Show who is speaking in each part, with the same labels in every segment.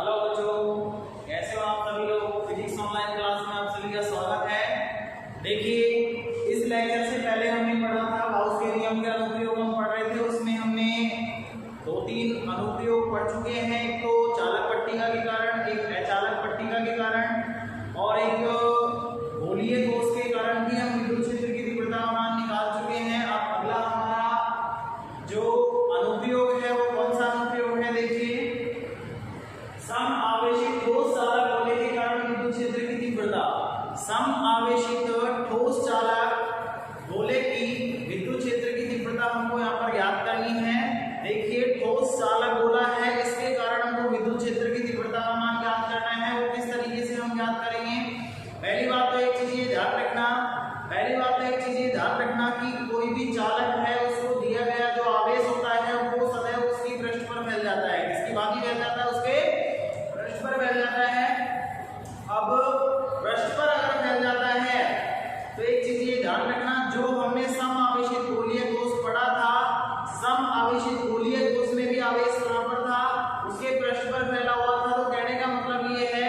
Speaker 1: Hello बच्चों, कैसे हो आप सभी लोग। फिजिक्स ऑनलाइन क्लास में आप सभी का स्वागत है। देखिए, इस लेक्चर से पहले हमने पढ़ा था गाउस के नियम के अनुप्रयोग हम पढ़ रहे थे। उसमें हमने 2-3 अनुप्रयोग पढ़ चुके हैं। एक तो चालक पट्टिका के कारण, एक अचालक पट्टिका के कारण और एक गोलीय ठोस के कारण भी हम विद्युत क्षेत्र की तीव्रता का मान निकाल चुके हैं। अब अगला हमारा जो अनुप्रयोग है वो कौन सा अनुप्रयोग है। देखिए, सम आवेशित ठोस चालक गोले के कारण विद्युत क्षेत्र की तीव्रता। सम आवेशित ठोस चालक गोले की विद्युत क्षेत्र की तीव्रता हमको यहाँ पर ज्ञात करनी है। देखिए, ठोस चालक गोला है, इसके कारण हमको विद्युत क्षेत्र की तीव्रता का मान ज्ञात करना है। वो किस तरीके से हम ज्ञात करेंगे। पहली बात तो एक चीज ये ध्यान रखना कि कोई भी चालक है उसको दिया गया जो आवेश होता है वो सदैव उसकी पृष्ठ पर फैल जाता है। किसकी भांति फैल जाता है, उसके पृष्ठ पर फैल जाता है। अब पृष्ठ पर अगर फैल जाता है तो एक चीज ये ध्यान रखना, जो हमने सम आवेशित गोलीय ठोस पढ़ा था, सम आवेशित गोलीय ठोस में भी आवेश बराबर था, उसके पृष्ठ पर फैला हुआ था। तो कहने का मतलब ये है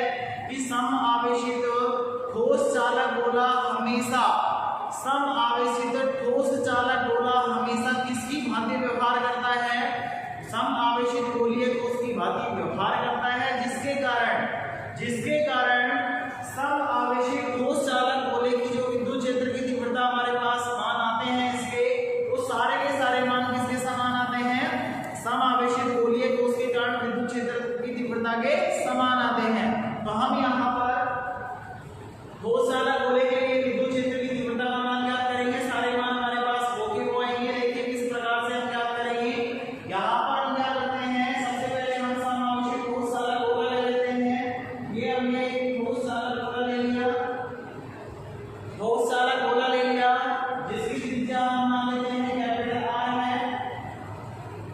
Speaker 1: कि सम आवेशित ठोस चालक गोला हमेशा, सम आवेशित ठोस चालक गोला हमेशा किसकी भांति व्यवहार करता है, सम आवेशित गोलीय ठोस की भांति व्यवहार करता है। जिसके कारण सम आवेशित ठोस चालक गोले की जो विद्युत क्षेत्र की तीव्रता हमारे पास मान आते हैं इसके, वो सारे के सारे मान किसके समान आते हैं, सम आवेशित गोलीय ठोस के कारण विद्युत क्षेत्र की तीव्रता के समान आते हैं। तो हम यहाँ पर ठोस चालक गोले के लिए विद्युत क्षेत्र की तीव्रता का मान ज्ञात करेंगे। सारे मान हमारे पास वो के वो आएंगे। देखिए किस प्रकार से हम ज्ञात करेंगे। यहाँ पर हम क्या करते हैं, सबसे पहले हम सम आवेशित ठोस चालक गोला ले लेते हैं। ये हमने एक ठोस चालक गोला ले लिया, ठोस चालक गोला ले लिया जिसकी त्रिज्या हम मान लेते हैं कैपिटल आर है,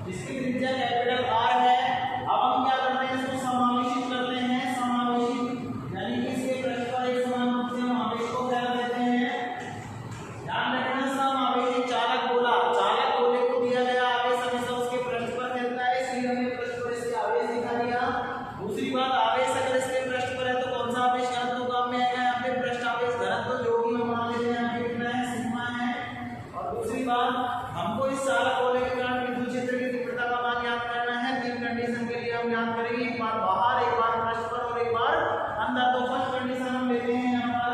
Speaker 1: जिसकी त्रिज्या कैपिटल आर है। अब हम क्या करते हैं, इसको समावेशित करते हैं। समावेशित यानी कि इसके पृष्ठ पर एक समान रूप से हम आवेश को फैला देते हैं। ध्यान रखना, सम आवेशित चालक गोला, चालक गोले को दिया गया आवेश हमेशा उसके पृष्ठ पर फैलता है, इसलिए हमने पृष्ठ पर इसके आवेश दिखा दिया। दूसरी बात, आवेश अगर इसके पृष्ठ पर है तो कौन सा आवेश घनत्व काम में आएगा, यहाँ पे पृष्ठ आवेश घनत्व जो भी हम मान लेते हैं यहाँ पे कितना है, सिग्मा है। और दूसरी बात, हमको इस चालक गोले के कारण विद्युत क्षेत्र की तीव्रता का मान ज्ञात करना है। 3 कंडीशन के लिए हम ज्ञात करेंगे, एक बार बाहर, एक बार पृष्ठ पर और एक बार अंदर। तो फर्स्ट कंडीशन हम लेते हैं यहाँ पर,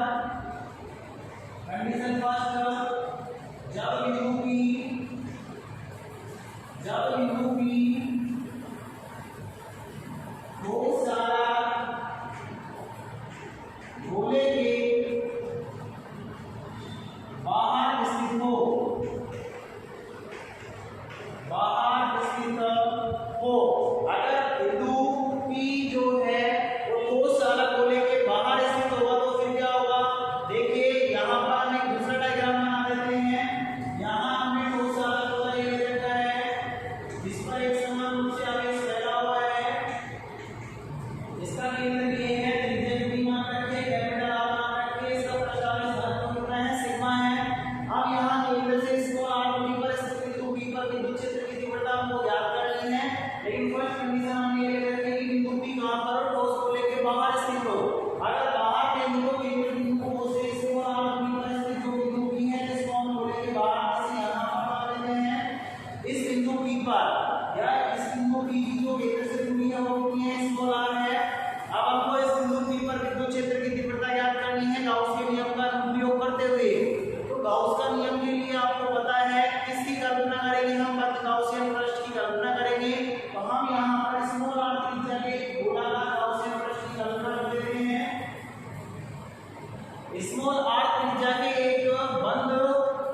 Speaker 1: कंडीशन फर्स्ट, जब बिंदु P ठोस चालक गोले के बाहर स्थित हो, अगर बिंदु P जो है वो ठोस चालक गोले के बाहर स्थित होगा तो फिर क्या होगा। देखिए, यहाँ पर हम एक दूसरा डायग्राम बना देते हैं। यहाँ हमने ठोस चालक गोला ये ले रखा है, जिस पर एक समान रूप से आवेश फैला हुआ है। इसका केंद्र ये है, त्रिज्या जो भी मान रखे, कैपिटल आर मान रखे, इसका पृष्ठ आवेश घनत्व कितना है, सिग्मा है। अब यहाँ केंद्र से इसको आर दूरी पर स्थित बिंदु P पर विद्युत क्षेत्र की तीव्रता हमको ज्ञात करनी है। लेकिन फर्स्ट कंडीशन हम ये ले रखे कि बिंदु P कहां पर हो, ठोस गोले के बाहर स्थित हो। अगर बाहर के बिंदु को से इसको आर दूरी पर स्थित जो बिंदु P है, जिसको हम गोले के बाहर से यहाँ पर मान लेते हैं, इस बिंदु P पर या इस बिंदु P की जो केंद्र से दूरी है वो कितनी है, इसको r है। अब हमको इस बिंदु P पर विद्युत क्षेत्र की तीव्रता ज्ञात करनी है गाउस के नियम का उपयोग करते हुए। तो गाउस का नियम के लिए आपको पता है किसकी कल्पना करेंगे, हम गाउसियन पृष्ठ की कल्पना करेंगे। तो हम यहाँ पर स्मॉल r त्रिज्या के गोलाकार गाउसियन पृष्ठ की कल्पना कर देते हैं। स्मॉल r त्रिज्या के एक बंद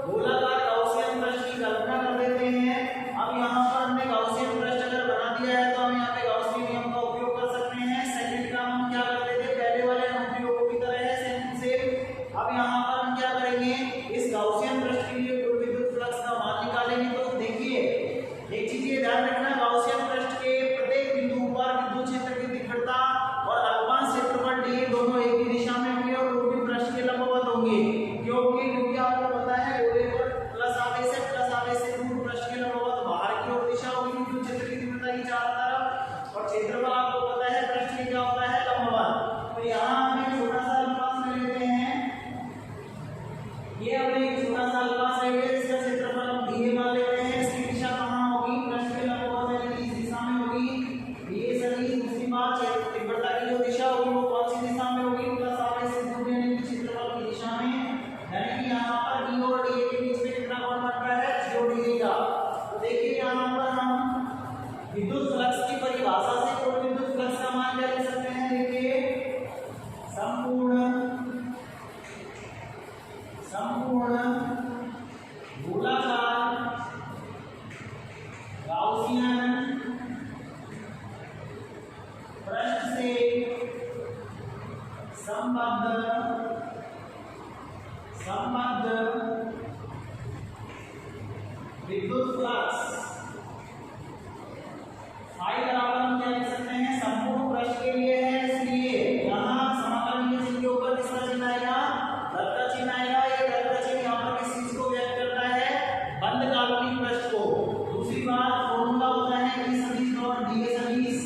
Speaker 1: गोलाकार गाउसियन पृष्ठ की कल्पना कर देते हैं। अब यहाँ पर हमने गाउसियन पृष्ठ अगर बना दिया है तो हम यहाँ पे गाउस के नियम का उपयोग कर सकते हैं। सेकंड काम हम क्या करते थे, पहले वाले अनुप्रयोग की तरह है सेम से। अब यहाँ पर हम क्या करेंगे, इस गाउसियन पृष्ठ के लिए विद्युत फ्लक्स का मान निकालेंगे। तो देखिए, एक चीज ये ध्यान रखना, गाउसियन पृष्ठ के प्रत्येक बिंदु पर विद्युत क्षेत्र की तीव्रता और अल्पमान क्षेत्रफल d दोनों एक ही दिशा में होंगे और वो भी पृष्ठ के लंबवत होंगे। क्योंकि आपको पता है गोले पर प्लस आवेश से दूर पृष्ठ के लंबवत बाहर की ओर दिशा होगी विद्युत क्षेत्र की तीव्रता की चारों तरफ। और क्षेत्रफल आपको पता है पृष्ठ के यहाँ हम एक छोटा सा अल्पास ले लेते हैं, ये हमने एक छोटा सा अल्पास ले लिया, इसका क्षेत्रफल हम डी मान लेते हैं। इसकी दिशा कहाँ होगी? पृष्ठ के लंबवत यानी कि इस दिशा में होगी। ये सभी दूसरी बात तीव्रता की जो दिशा होगी वो कौन सी दिशा में होगी? प्लस आवेश से दूर यानी कि क्षेत्रफल की दिशा में, यानी कि यहाँ पर डी और डी के बीच में कितना कोण बन रहा है? 0 डिग्री का। तो देखिए यहाँ पर हम विद्युत फ्लक्स की परिभाषा से कोण विद्युत फ्लक्स का मान क्या ले सकते हैं? देखिए संपूर्ण गोलाकार गाउसियन पृष्ठ से संबद्ध विद्युत फ्लक्स फाई बराबर हम क्या लिख सकते हैं? संपूर्ण पृष्ठ के लिए है, इसलिए यहाँ समाकलन के चिन्ह के ऊपर किसका चिन्ह आएगा? धन का चिन्ह आएगा। ये धन का चिन्ह यहाँ पर किस चीज को व्यक्त करता है? बंद काल्पनिक पृष्ठ को। दूसरी बात फॉर्मूला होता है ई सदिश और डी सदिश।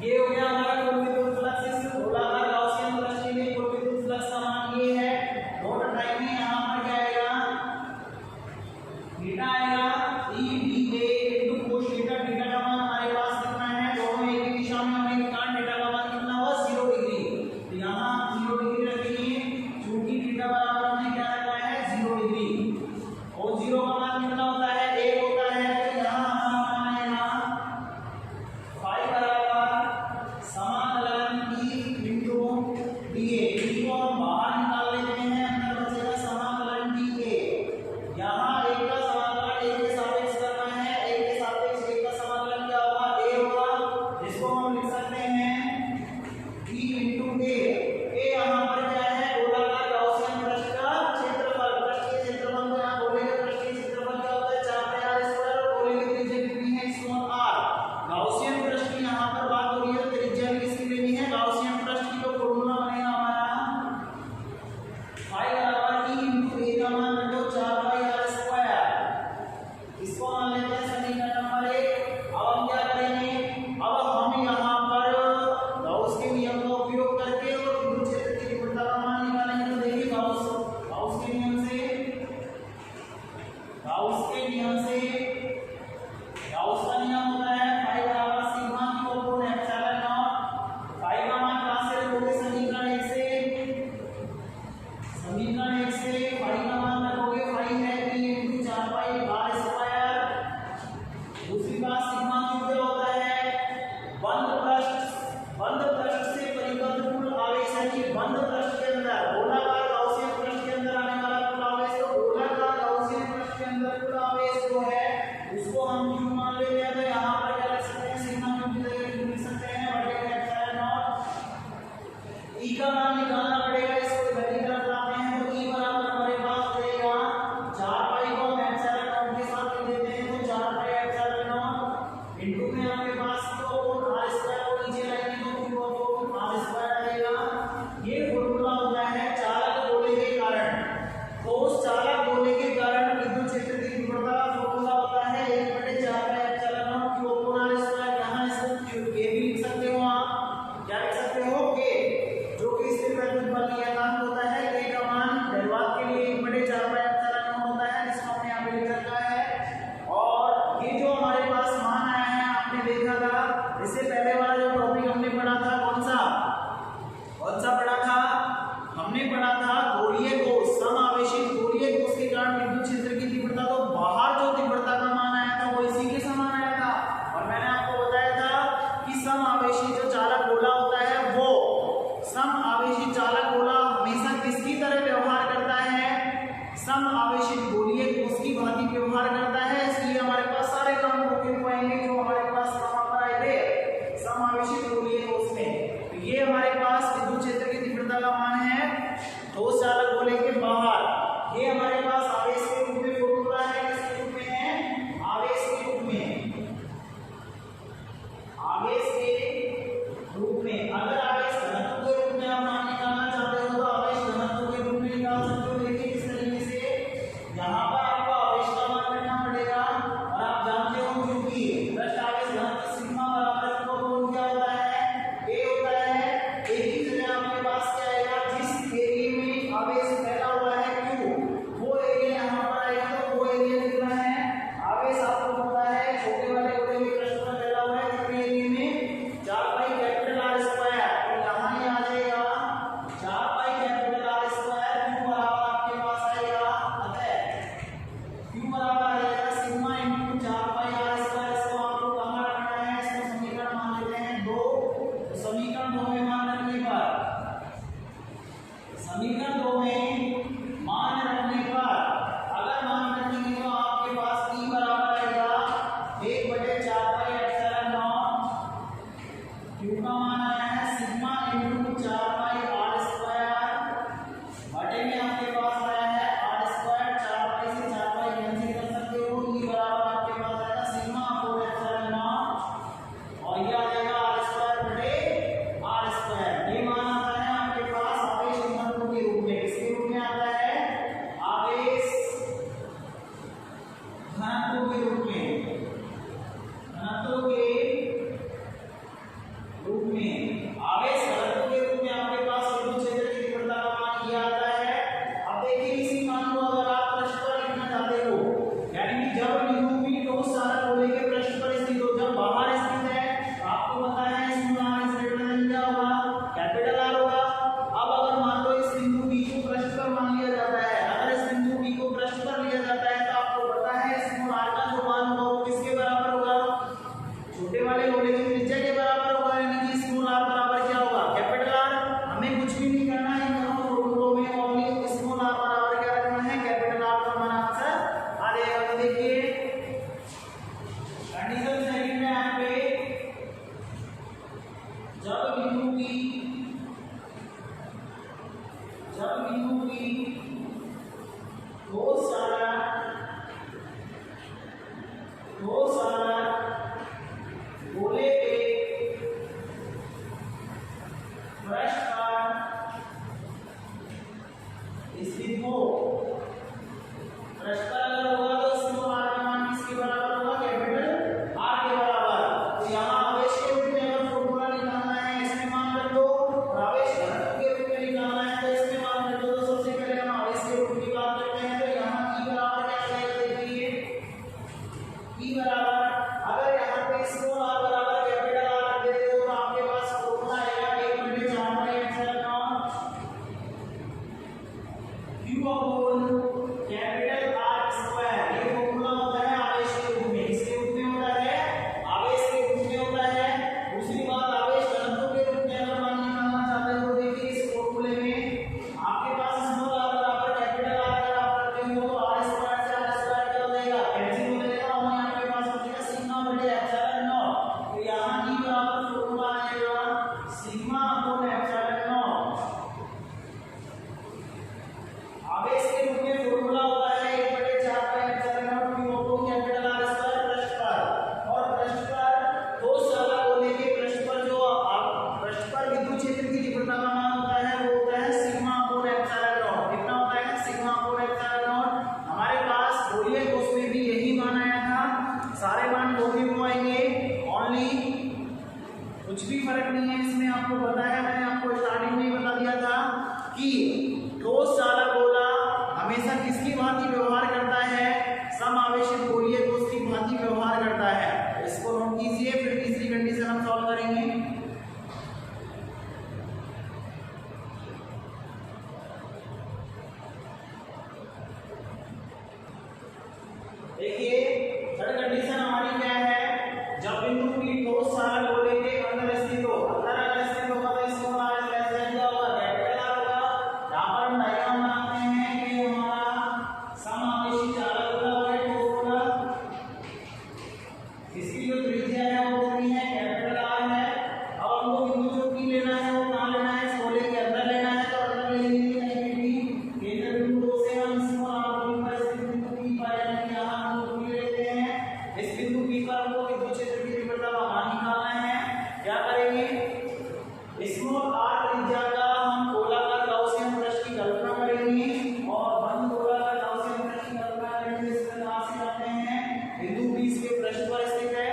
Speaker 1: ये हो गया हमारा कोण विद्युत फ्लक्स। इस गोलाकार गाउसियन पृष्ठ के लिए कोण विद्युत फ्लक्स का मान ये है। नोट टाइम में यहाँ पर क्या आएगा? थीटा आएगा E D A into cos theta. Theta का मान हमारे पास कितना है? दोनों एक ही दिशा में होने के कारण थीटा का मान कितना हुआ? 0 डिग्री। तो यहाँ 0 डिग्री रखेंगे, क्योंकि थीटा बराबर हमने क्या रखा है? 0 डिग्री। और 0 का मान कितना होता है? 1 होता है। तो यहाँ हमारा मान आएगा फाई बराबर समाकलन ई इनटू डी ए। डी को हम बाहर निकाल लेते हैं, अंदर बचेगा समाकलन डी ए। यहाँ एक का समाकलन एक के सापेक्ष करना है, एक के सापेक्ष एक का समाकलन क्या होगा? ए होगा, जिसको हम लिख सकते हैं d इनटू ए। ए यहाँ पर क्या है? गोलाकार गाउसियन पृष्ठ का क्षेत्रफल। पृष्ठ के क्षेत्रफल को यहाँ गोले के पृष्ठ के क्षेत्रफल क्या होता है? 4πr² और गोले की त्रिज्या कितनी है? Small r। गाउसियन पृष्ठ की यहाँ पर बात हो रही है, त्रिज्या किसकी लेनी है? गाउसियन पृष्ठ की। तो फॉर्मूला बनेगा हमारा फाई बराबर e इनटू ए का मान रखो 4πr²। इसको मान लेते हैं समीकरण नंबर 1। अब हम क्या करेंगे? अब हम यहाँ पर गाउस के नियम का उपयोग करके और विद्युत क्षेत्र की तीव्रता का मान निकालेंगे। तो देखिए गाउस के नियम से गाउस का नियम होता है फाई बराबर sigma Q upon epsilon naught. Phi का मान कहाँ से रखोगे? समीकरण 1 से। समीकरण 1 से फाई का मान रखोगे, फाई है e इनटू 4πr²। दूसरी बात सिग्मा क्यू क्या होता है? बंद पृष्ठ से परिबद्ध कुल आवेश है कि बंद पृष्ठ के अंदर गोलाकार गाउसियन पृष्ठ के अंदर आने वाला कुल आवेश। तो गोलाकार गाउसियन पृष्ठ के अंदर कुल आवेश जो है उसको हम क्यू मान लेते हैं। तो यहाँ पर क्या लिख सकते हैं? सिग्मा क्यू की जगह क्यू लिख सकते हैं बटे एप्सिलॉन नॉट। ई का मान निकालना पड़ेगा, इसको इधर की तरफ लाते हैं। तो ई बराबर हमारे पास रहेगा 4 को एप्सिलॉन नॉट के साथ लिख देते हैं। तो 4 एप्सिलॉन नॉट इनटू में आपके पास तो r² को नीचे लाएंगे तो q अपॉन r² आएगा। ये फॉर्मूला होता है चालक गोले के कारण। तो उस चालक गोले के कारण विद्युत क्षेत्र की तीव्रता का फॉर्मूला होता है 1/4πr² q अपॉन r²। यहाँ इसको k भी लिख सकते हो आप। क्या लिख सकते हो? k, जो कि स्थिर वैद्युत बल नियतांक होता है। k का मान निर्वात के लिए 1/4πr² होता है, जिसको हमने यहाँ पे लिख रखा है। और ये जो हमारे पास मान आया है आपने देखा था, इससे पहले वाला जो टॉपिक हमने पढ़ा था कौन सा पढ़ा था? हमने पढ़ा था गोलीय कोष, समावेशित गोलीय कोष के कारण विद्युत क्षेत्र की तीव्रता। तो बाहर जो तीव्रता का मान आया था वो इसी के समान आया था। और मैंने आपको बताया था कि समावेशी जो चालक गोला होता है वो समावेशी चालक गोला हमेशा किसकी तरह व्यवहार करता है? समावेशित गोलीय कोष की भांति व्यवहार करता है। इसलिए हमारे पास सारे काम होके पाएंगे जो हमारे पास वहां पर आए थे। बटे एप्सिलॉन नॉट। तो यहाँ की बराबर फॉर्मूला आएगा सिग्मा अपॉन एप्सिलॉन नॉट। आवेश के रूप में फॉर्मूला होता है 1/4 pi epsilon not Q upon capital R square पृष्ठ पर। और पृष्ठ पर दो साला गोले के पृष्ठ पर जो पृष्ठ पर विद्युत क्षेत्र की तीव्रता का मान होता है वो होता है सिग्मा अपॉन एप्सिलॉन नॉट। कितना होता है? Sigma upon epsilon not. हमारे पास गोलीय कोष में भी यही मान आया था। सारे मान गोलीय को आएंगे ओनली, कुछ भी फर्क नहीं है इसमें। आपको पता है, मैंने आपको स्टार्टिंग में ही बता दिया था कि ठोस चालक गोला हमेशा किसकी भांति व्यवहार करता है? समावेशित गोलीय कोष की भांति व्यवहार करता है। इसको नोट कीजिए, फिर तीसरी कंडीशन हम सॉल्व करेंगे। देखिए थर्ड कंडीशन हमारी क्या है? जब बिंदु P ठोस चालक गोले के अंदर स्थित हो, अंदर अगर स्थित होगा तो इसको हमारा लेस क्या होगा? कैपिटल आर होगा। यहाँ पर हम डायग्राम बनाते हैं कि हमारा समावेशी चालक गोला है ठोस गोला, इसकी जो त्रिज्या है वो कितनी है? कैपिटल आर है। अब हमको बिंदु जो P लेना है वो कहाँ लेना है? इस गोले के अंदर लेना है, तो अंदर ले लीजिए केंद्र बिंदु 2 से हम इसको आरोही पर स्थित बिंदु P पर यहाँ हम P लेते हैं। इस बिंदु P पर हमको विद्युत क्षेत्र की तीव्रता का मान निकालना है। क्या करेंगे? स्मॉल r त्रिज्या का हम गोलाकार गाउसियन पृष्ठ की कल्पना करेंगे और बंद गोलाकार गाउसियन पृष्ठ की कल्पना करेंगे। इस प्रकार से आते हैं बिंदु P इसके पृष्ठ पर स्थित है।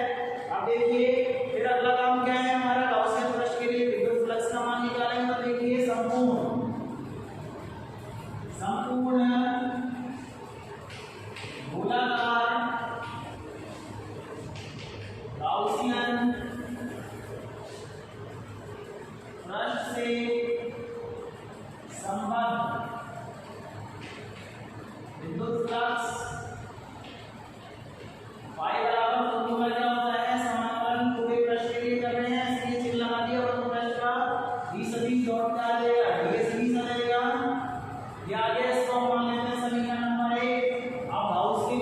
Speaker 1: अब देखिए फिर अगला काम क्या है हमारा? गाउसियन पृष्ठ के लिए विद्युत फ्लक्स का मान निकालेंगे। तो देखिए संपूर्ण गोलाकार गाउसियन पृष्ठ से संबद्ध विद्युत फ्लक्स फाई बराबर फॉर्मूला क्या होता है? समाकलन पूरे पृष्ठ के लिए कर रहे हैं इसलिए चिन्ह लगा दिया। और पृष्ठ का d सदिश डॉट क्या आ जाएगा? d सदिश आ जाएगा। ये आगे इसको मान लेते हैं समीकरण नंबर 1। अब गाउस के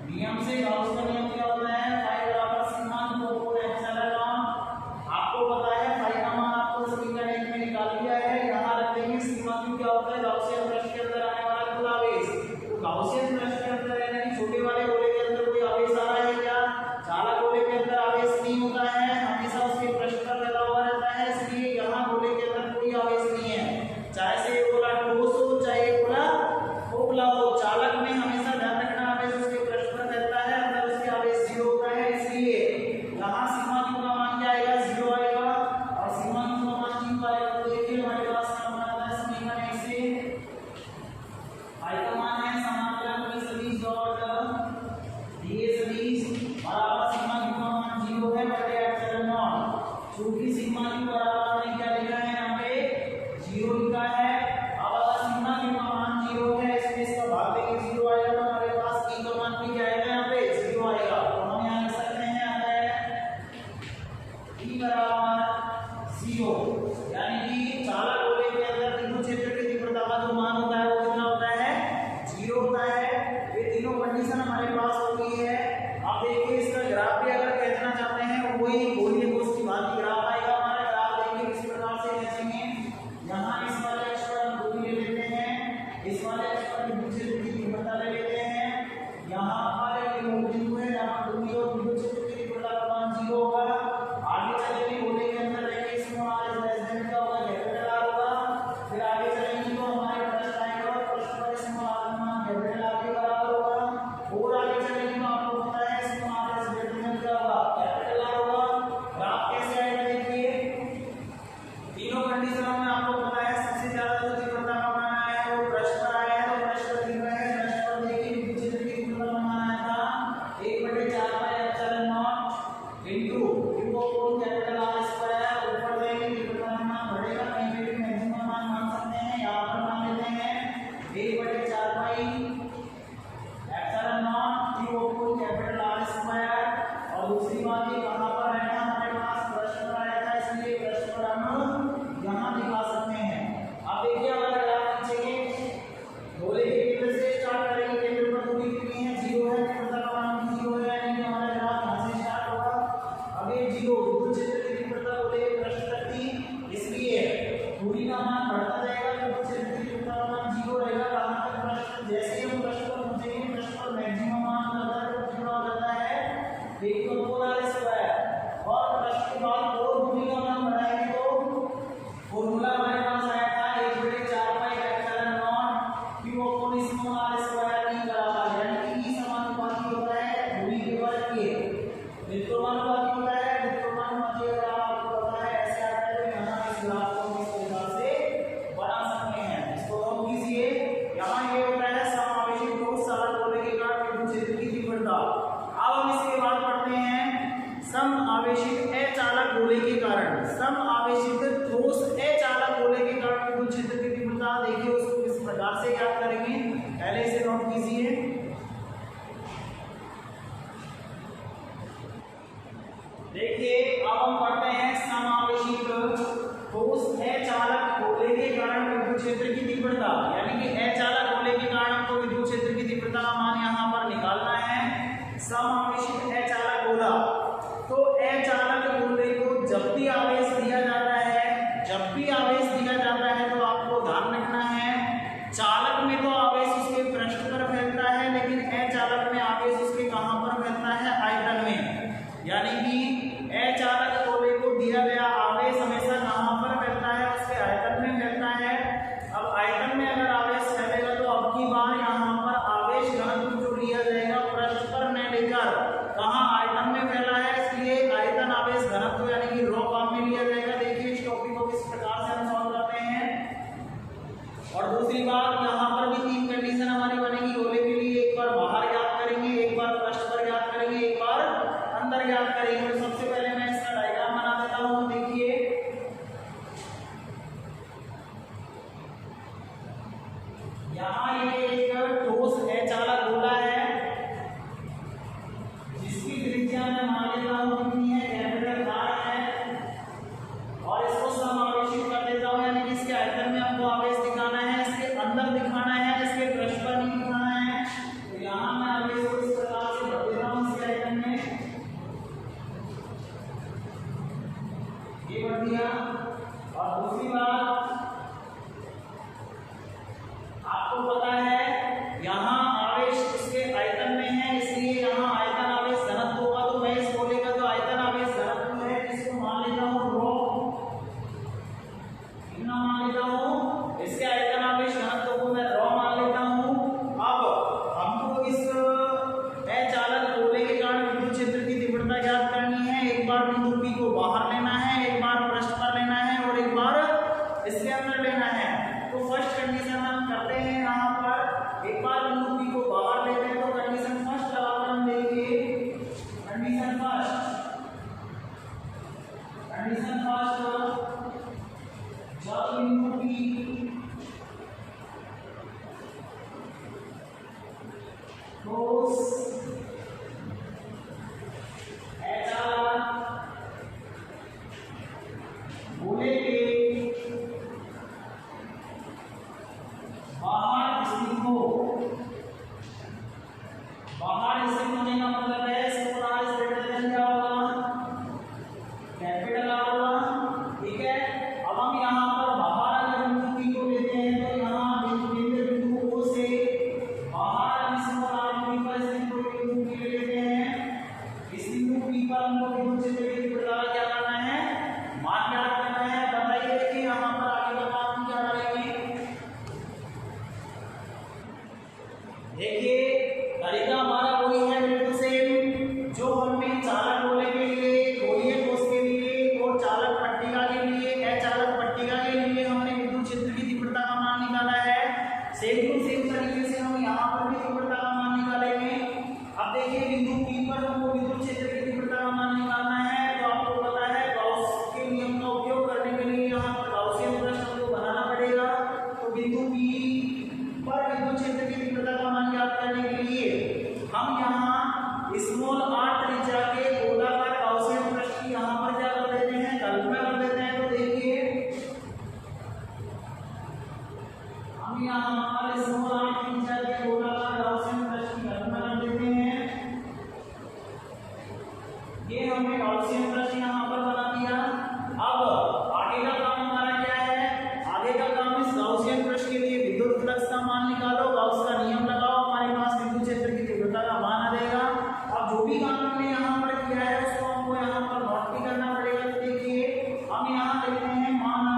Speaker 1: नियम से गाउस का नियम क्या होता है? फाई बराबर सिग्मा अपॉन एप्सिलॉन नॉट। आपको पता है फाई का मान आपको समीकरण 1 में निकाल लिया है। यहाँ रख देंगे सिग्मा क्यू क्या होता है? गाउसियन पृष्ठ के अंदर आने वाला कुल आवेश। तो गाउसियन पृष्ठ के अंदर यानी छोटे वाले गोले के अंदर कोई आवेश आ रहा है क्या? चालक गोले के अंदर आवेश नहीं होता है, हमेशा उसके पृष्ठ पर फैला हुआ रहता है, इसलिए यहाँ गोले के अंदर कोई आवेश नहीं है। चाहे से ये गोला ठोस हो चाहे ये गोला खोखला हो, चालक में हमेशा ध्यान रखना आवेश उसके पृष्ठ पर रहता है, अंदर उसके आवेश 0 होता है। इसलिए यहाँ सिग्मा क्यू का मान क्या आएगा? 0 आएगा। और सिग्मा क्यू का मान 0 आएगा। तो देखिए हमारे पास क्या बना है समीकरण 1 से फाई का मान है समाकलन b सदिश डॉट d सदिश बराबर सिग्मा क्यू का मान 0 है बटे एप्सिलॉन नॉट। चूंकि सिग्मा क्यू बराबर हमने क्या लिखा है? यहाँ पे 0 लिखा है। अब अगर सिग्मा क्यू का मान 0 है इसमें इसका भाग देंगे 0 आएगा, तो हमारे पास e का मान भी क्या आएगा? यहाँ पे 0 आएगा। तो हम यहाँ लिख सकते हैं e बराबर 0, यानी कि चालक गोले के अंदर विद्युत क्षेत्र की तीव्रता का जो मान होता है वो कितना होता है? 0 होता है। ये तीनों कंडीशन हमारे पास हो गई है। अब देखिए इसका ग्राफ भी अगर खींचना चाहते हैं वही गोलीय कोष की भांति ग्राफ आएगा। हमारा ग्राफ देखिए किस प्रकार से खींचेंगे। यहाँ इस वाले अक्ष पर हम दूरी ले लेते हैं, इस वाले अक्ष पर विद्युत क्षेत्र की तीव्रता ले लेते हैं। यहाँ पर एक मूल बिंदु है जहाँ दूरी और विद्युत क्षेत्र की तीव्रता का मान 0 होगा। आगे चलेंगे गोले के अंदर रहेंगे, इसमें हमारे लेस क्या होगा? कैपिटल आर होगा। फिर आगे चलेंगे तो हमारे पृष्ठ आएगा और पृष्ठ पर इसमें आर का मान कैपिटल आर के बराबर होगा। और आगे चलेंगे तो आपको पता है इसमें आर क्या होगा? कैपिटल आर होगा। ग्राफ कैसे आएगा? नोट कीजिए। देखिए अब हम पढ़ते हैं समावेशित ठोस अचालक गोले के कारण विद्युत क्षेत्र की तीव्रता, यानी कि अचालक गोले के कारण हमको विद्युत क्षेत्र की तीव्रता का मान यहाँ पर निकालना है। समावेशित अचालक गोला, तो अचालक गोले को जब भी आवेश दिया जाता है, तो आपको ध्यान रखना है चालक में तो आवेश उसके पृष्ठ पर फैलता है, लेकिन अचालक में आवेश उसके कहां पर फैलता है? आयतन में। यानी कि अचालक गोले को दिया गया आवेश हमेशा कहां पर फैलता है? उसके आयतन में फैलता है। अब आयतन में अगर आवेश फैलेगा तो अब की बार यहाँ पर आवेश घनत्व जो लिया जाएगा पृष्ठ पर न लेकर कहां? आयतन में फैला है, इसलिए आयतन आवेश घनत्व यानी कि ρ फॉर्म में लिया जाएगा। देखिए इस टॉपिक को किस प्रकार से हम सॉल्व करते हैं। और दूसरी बात, यहाँ पर भी तीन कंडीशन हमारी बनेगी गोले के लिए। एक बार बाहर ज्ञात करेंगे, एक बार पृष्ठ पर ज्ञात करेंगे, एक बार अंदर ज्ञात करेंगे। तो सबसे पहले मैं इसका डायग्राम बना देता हूँ। देखिए यहाँ ये एक ठोस अचालक गोला है जिसकी त्रिज्या में मान लेता हूँ कितनी है? कैपिटल R है। और इसको समावेशित कर देता हूँ, यानी कि इसके आयतन में हमको आवेश दिखाना है, इसके अंदर दिखाना है, इसके पृष्ठ पर नहीं दिखाना है। तो यहाँ मैं आवेश को इस प्रकार से भर देता हूँ इसके आयतन में, ये भर दिया। और दूसरी बात, आपको पता है यहाँ आवेश इसके आयतन में है, इसलिए यहाँ आयतन आवेश घनत्व होगा। तो मैं इस गोले का जो आयतन आवेश घनत्व है इसको मान लेता हूँ ρ, कितना मान लेता हूँ? इसके आयतन आवेश घनत्व को मैं ρ मान लेता हूँ। अब हमको इस अचालक गोले के कारण विद्युत क्षेत्र की तीव्रता ज्ञात करनी है। एक बार बिंदु P को बाहर लेना है, एक बार पृष्ठ पर लेना है और एक बार इसके अंदर लेना है। तो फर्स्ट कंडीशन हम करते हैं यहाँ पर, एक बार बिंदु P को बाहर लेते हैं तो कंडीशन फर्स्ट लगाकर हम देखेंगे। कंडीशन फर्स्ट जब बिंदु P ठोस अचालक गोले के बाहर स्थित हो, बाहर स्थित होने का मतलब है इसको R ग्रेटर देन क्या होगा? कैपिटल R होगा। ठीक है, अब हम यहाँ पर बाहर अगर बिंदु P को लेते हैं तो यहाँ बिंदु O से बाहर स्मॉल r P पर स्थित कोई बिंदु P ले लेते हैं। इस बिंदु P पर हमको विद्युत क्षेत्र की तीव्रता क्या करना है? मान ज्ञात करना है। बताइए, देखिए यहाँ पर आगे का काम क्या करेंगे। देखिए तरीका हमारा वही है बिल्कुल सेम जो हमने चालक गोले के लिए, गोलीय ठोस के लिए और चालक पट्टिका के लिए, अचालक पट्टिका के लिए हमने विद्युत क्षेत्र की तीव्रता का मान निकाला है। सेम टू सेम तरीके से हम यहाँ पर भी तीव्रता का मान निकालेंगे। अब देखिए बिंदु P पर हमको विद्युत क्षेत्र की तीव्रता का मान निकालना है। तो आपको पता है गाउस के नियम का उपयोग करने के लिए यहाँ पर गाउसियन पृष्ठ हमको बनाना पड़ेगा। तो बिंदु P पर विद्युत क्षेत्र की तीव्रता का मान ज्ञात करने के लिए हम यहाँ स्मॉल r त्रिज्या के गोलाकार गाउसियन पृष्ठ की यहाँ पर क्या कर देते हैं? कल्पना कर देते हैं। तो देखिए हम यहाँ पर स्मॉल r त्रिज्या के गोलाकार गाउसियन पृष्ठ की कल्पना कर देते हैं। ये हमने गाउसियन पृष्ठ यहाँ पर बना दिया। अब आगे का काम हमारा क्या है? आगे का काम इस गाउसियन पृष्ठ के लिए विद्युत फ्लक्स का मान निकालो, गाउस का नियम लगाओ, हमारे पास विद्युत क्षेत्र की तीव्रता का मान आ जाएगा। अब जो भी काम हमने यहाँ पर किया है उसको हमको यहाँ पर नोट भी करना पड़ेगा। तो देखिए हम यहाँ लिखते हैं माना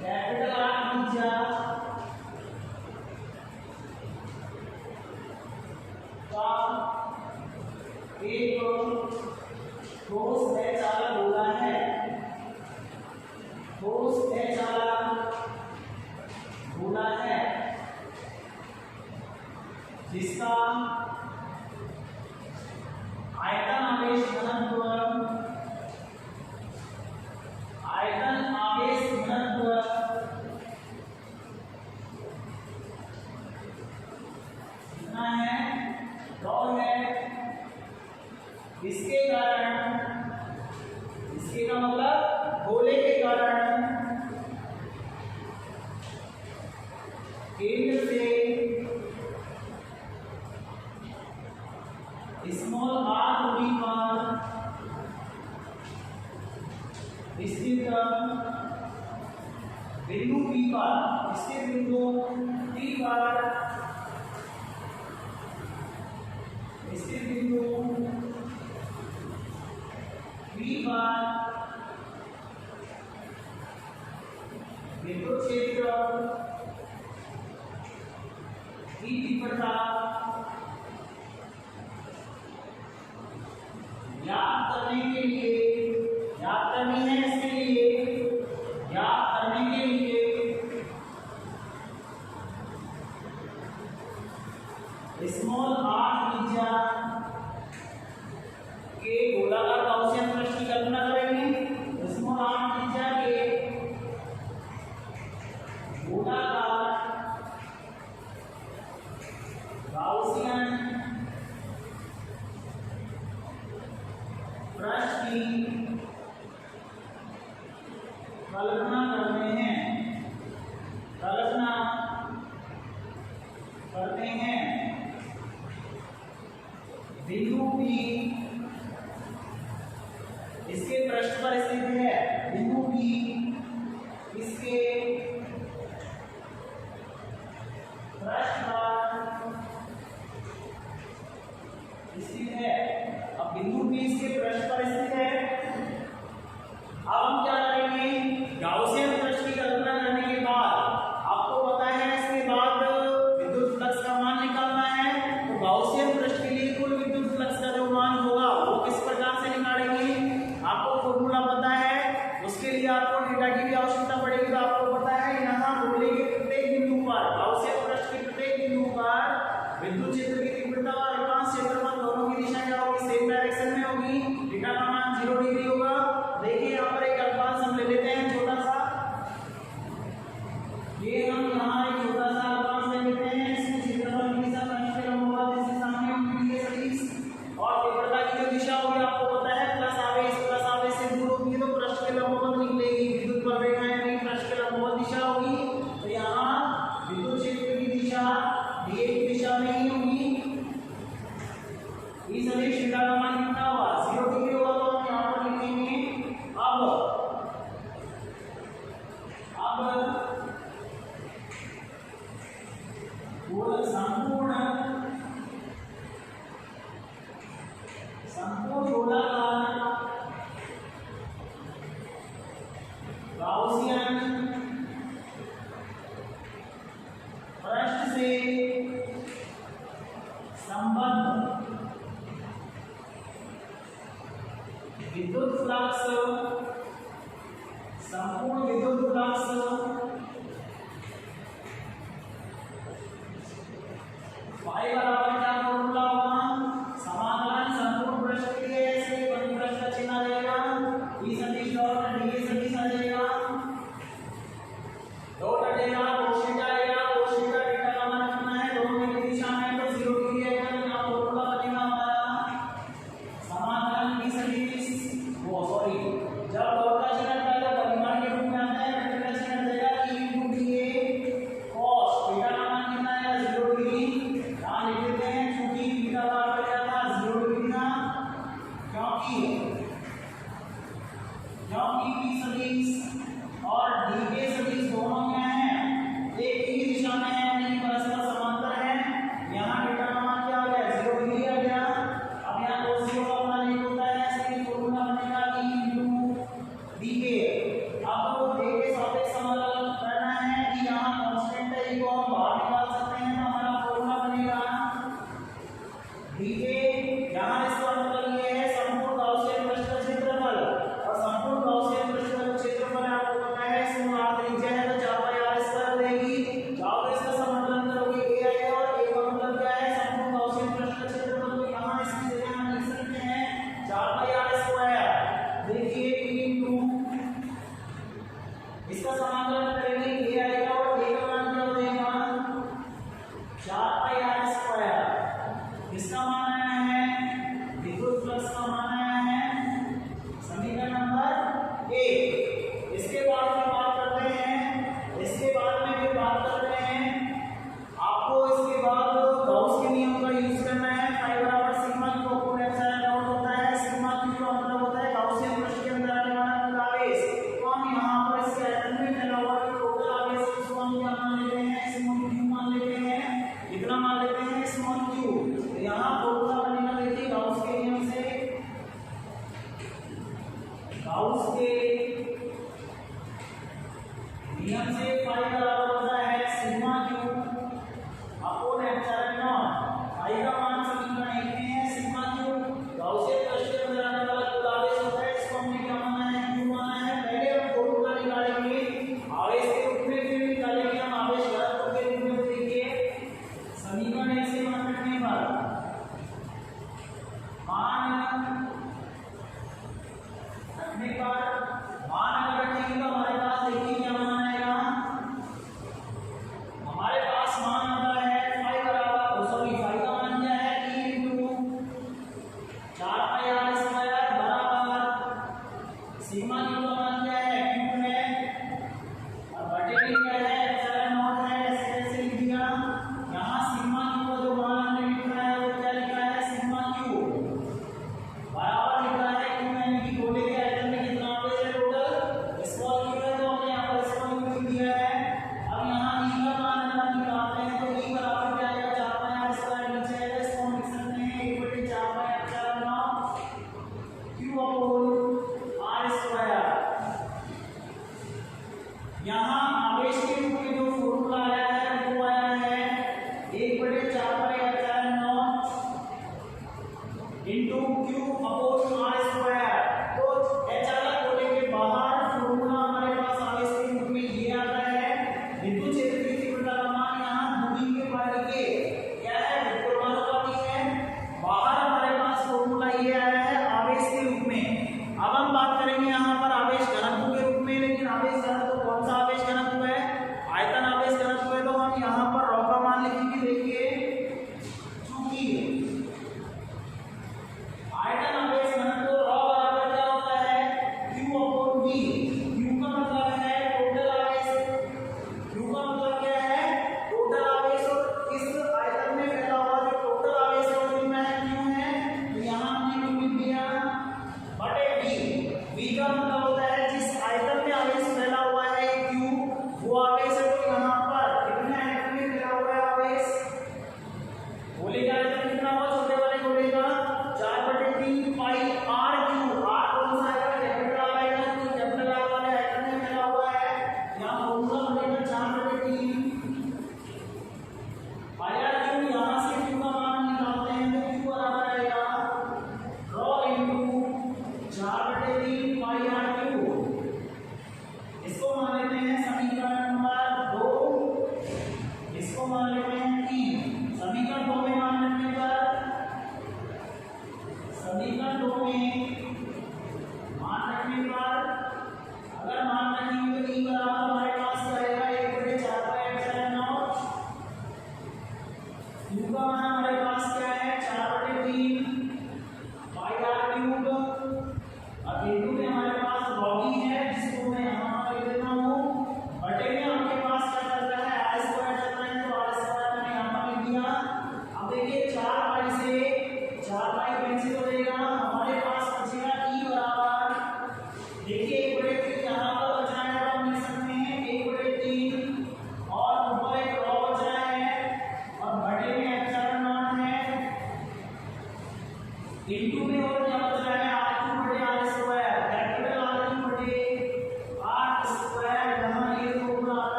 Speaker 1: कैपिटल R त्रिज्या का एक ठोस अचालक गोला है, ठोस अचालक गोला है जिसका आयतन आवेश घनत्व केंद्र से स्मॉल r दूरी पर स्थित बिंदु P पर स्थित बिंदु P पर स्थित बिंदु P पर विद्युत क्षेत्र की तीव्रता ज्ञात करने के लिए ज्ञात करनी है। इसके लिए ज्ञात करने के लिए स्मॉल r त्रिज्या के गोलाकार गाउसियन पृष्ठ की कल्पना करेंगे। स्मॉल r त्रिज्या के गोलाकार गाउसियन पृष्ठ की कल्पना करते हैं बिंदु P इसके पृष्ठ पर स्थित है। बिंदु P इसके पृष्ठ पर स्थित है। अब बिंदु P इसके पृष्ठ पर स्थित है। अब हम क्या करेंगे, गाउसियन पृष्ठ की कल्पना करने के बाद आपको पता है इसके बाद विद्युत फ्लक्स का मान निकालना है। तो गाउसियन पृष्ठ के लिए कुल विद्युत फ्लक्स का जो मान होगा वो किस प्रकार से निकालेंगे, आपको फॉर्मूला पता है। उसके लिए आपको डेटा की भी आवश्यकता पड़ेगी। तो आपको पता है यहाँ गोले के प्रत्येक बिंदु पर, गाउसियन पृष्ठ के प्रत्येक बिंदु पर विद्युत क्षेत्र की तीव्रता और एकांश क्षेत्रफल दोनों की दिशा क्या होगी, सेम डायरेक्शन में होगी। थीटा का मान 0 डिग्री होगा। देखिए यहाँ पर एक अल्पांश हम ले लेते हैं छोटा सा, ये हम यहाँ एक छोटा सा अल्पांश ले लेते हैं। इसमें क्षेत्रफल की दिशा पृष्ठ के लंबवत इसके सामने होगी सदिश, और तीव्रता की जो दिशा होगी आपको पता है प्लस आवेश से दूर होगी तो पृष्ठ के लंबवत निकलेगी। विद्युत प्रवेग यानी पृष्ठ के लंबवत दिशा होगी। तो यहाँ विद्युत क्षेत्र की दिशा ये की दिशा में ही होगी। इस सदिश थीटा का मान कितना होगा, 0 डिग्री होगा। तो हम यहाँ पर लिखेंगे अब संपूर्ण गोलाकार गाउसियन पृष्ठ से संबद्ध विद्युत फ्लक्स, संपूर्ण विद्युत फ्लक्स फाई बराबर क्या फॉर्मूला होगा, समाकलन संपूर्ण पृष्ठ के लिए ऐसे बड़ी पृष्ठ का चिन्ह आ जाएगा। ई सदिश डॉट डी सदिश आ जाएगा, डॉट हटेगा, cos थीटा आएगा। cos थीटा थीटा का मान कितना है, दोनों की दिशा में तो 0 डिग्री आएगा। तो यहाँ फॉर्मूला बनेगा हमारा समाकलन ई सदिश जब डॉट का चिन्ह पहले परिमाण के रूप में आता है, वेक्टर का चिन्ह देगा e into dA cos theta का मान कितना है, 0 डिग्री। यहाँ लिख देते हैं क्योंकि थीटा का अर्थ क्या था, 0 डिग्री था, क्योंकि p सदिश और d के सदिश दोनों क्या हैं, एक ही दिशा में है, यानी परस्पर समांतर है। यहाँ थीटा का मान क्या आ गया, 0 डिग्री आ गया। अब यहाँ cos 0 का मान एक होता है, इसलिए फॉर्मूला बनेगा e into dA। अब a के सापेक्ष समाकलन करना है कि यहाँ कांस्टेंट है, को हम बाहर निकाल सकते हैं। तो हमारा फॉर्मूला बनेगा dA। यहाँ इसका मतलब ये है संपूर्ण गाउसियन पृष्ठ का क्षेत्रफल, और संपूर्ण गाउसियन पृष्ठ का क्षेत्रफल आपको पता है इसमें r त्रिज्या है तो 4πr² रहेगी। 4 का इसका समाकलन करोगे a आएगा, और a का मतलब क्या है, संपूर्ण गाउसियन पृष्ठ का क्षेत्रफल। तो यहाँ इसकी जगह हम लिख सकते हैं 4πr²। देखिए इसका समाकलन करेंगे a आएगा, और a का मान क्या हो जाएगा, 4πr²। इसका मान आया है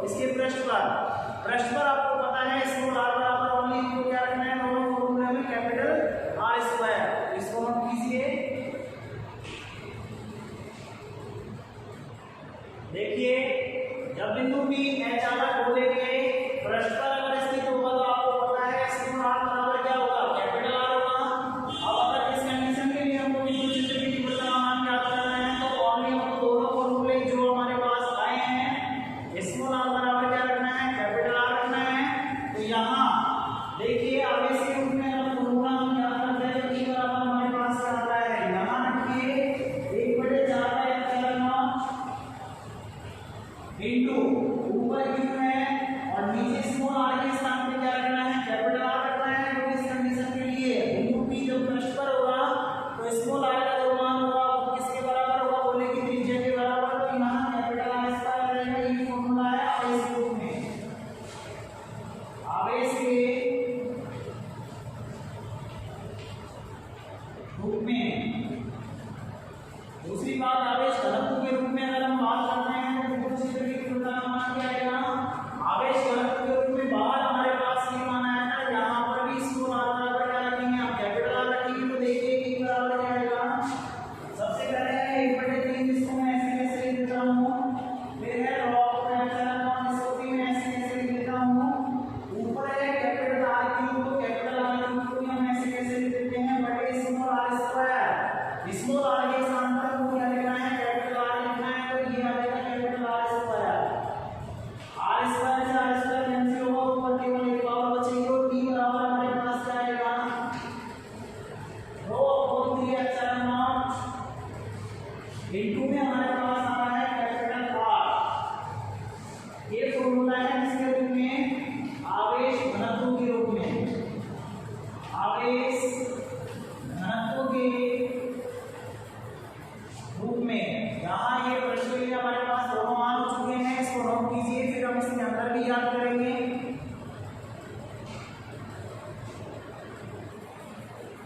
Speaker 1: इसके पृष्ठ पर आपको पता है स्मॉल r बराबर ओनली इनको क्या रखना है, दोनों फॉर्मूले में कैपिटल R स्क्वायर। इसको नोट कीजिए। देखिए जब बिंदु P अचानक गोले के पृष्ठ पर अगर स्थित होगा तो आपको पता है स्मॉल r बराबर क्या होगा, कैपिटल R होगा। अब अगर इस कंडीशन के लिए हमको बिंदु चित्र की तीव्रता का मान ज्ञात करना है तो ओनली हमको दोनों फॉर्मूले जो हमारे पास आए हैं स्मॉल r बराबर क्या रखना है, कैपिटल R रखना है। तो यहाँ देखिए आवेश के रूप में अगर फॉर्मूला हम ज्ञात करते हैं तो E बराबर हमारे पास क्या आता है, यहाँ रखिए 1/4 का एप्सिलॉन नॉट इनटू ऊपर क्यू है और नीचे स्मॉल r के स्थान पे क्या रखना है, कैपिटल R रखना है। तो इस कंडीशन के लिए बिंदु P जब पृष्ठ पर होगा तो स्मॉल r का जो मान होगा वो किसके बराबर होगा, गोले की त्रिज्या के बराबर। तो यहाँ कैपिटल R स्क्वायर रहेगा, ये फॉर्मूला है आवेश के रूप में, आवेश के रूप में। दूसरी बात आवेश घनत्व के रूप में अगर हम बात करते हैं तो बिंदु चित्र की तीव्रता का मान क्या आएगा, आवेश घनत्व के रूप में बाहर हमारे पास ये मान आया था, यहाँ पर भी स्मॉल r बराबर क्या रखेंगे, आप कैपिटल R रखेंगे। तो देखिए कि बराबर क्या आएगा, सबसे पहले 1/3 इसको मैं ऐसे कैसे लिख देता हूँ, फिर है log एप्सिलॉन नॉट इसको भी मैं ऐसे कैसे लिख देता हूँ, ऊपर है कैपिटल R क्यूब, तो कैपिटल R क्यूब को हम ऐसे कैसे लिख देते हैं बटे small r square. Small r के स्थान पर हमको क्या लिखना है, कैपिटल R लिखना है। तो ये आ जाएगा capital R square. R square से R स्क्वायर कैंसिल होगा, ऊपर केवल एक पावर बचेगी और T बराबर हमारे पास क्या आएगा, rho upon 3 epsilon not into में हमारे पास आ रहा है कैपिटल R। ये फॉर्मूला है किसके रूप में, आवेश घनत्व के रूप में, आवेश घनत्व के रूप में। यहाँ ये प्रश्न के लिए हमारे पास दोनों मान हो चुके हैं, इसको नोट कीजिए, फिर हम इसके अंदर भी याद करेंगे।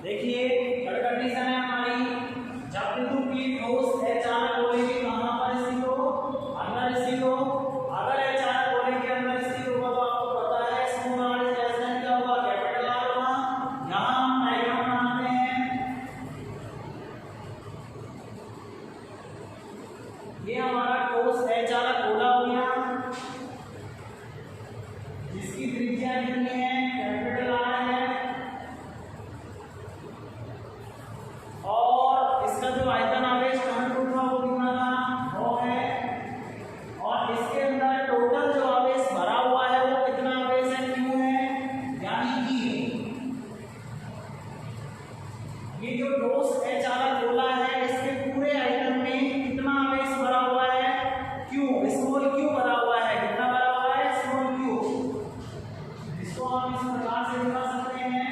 Speaker 1: देखिए थर्ड कंडीशन है हमारी, जब बिंदु P ठोस अचानक गोले के कहां पर स्थित हो, अंदर स्थित हो। अगर अचानक गोले के अंदर स्थित होगा तो आपको पता है स्मॉल r जैसा क्या होगा, कैपिटल R होगा। यहाँ हम डायग्राम बनाते हैं, ये हमारा ठोस अचानक गोला हो गया जिसकी त्रिज्या कितनी है, कैपिटल R है, और इसका जो आयतन आवेश घनत्व था वो कितना था, वो है। और इसके अंदर टोटल जो आवेश भरा हुआ है वो कितना आवेश है, क्यू है। यानी कि ये जो ठोस अचानक गोला है इसके पूरे आयतन में कितना आवेश भरा हुआ है, क्यू, स्मॉल क्यू भरा हुआ है। कितना भरा हुआ है, स्मॉल क्यू। इसको हम इस प्रकार से दिखा सकते हैं,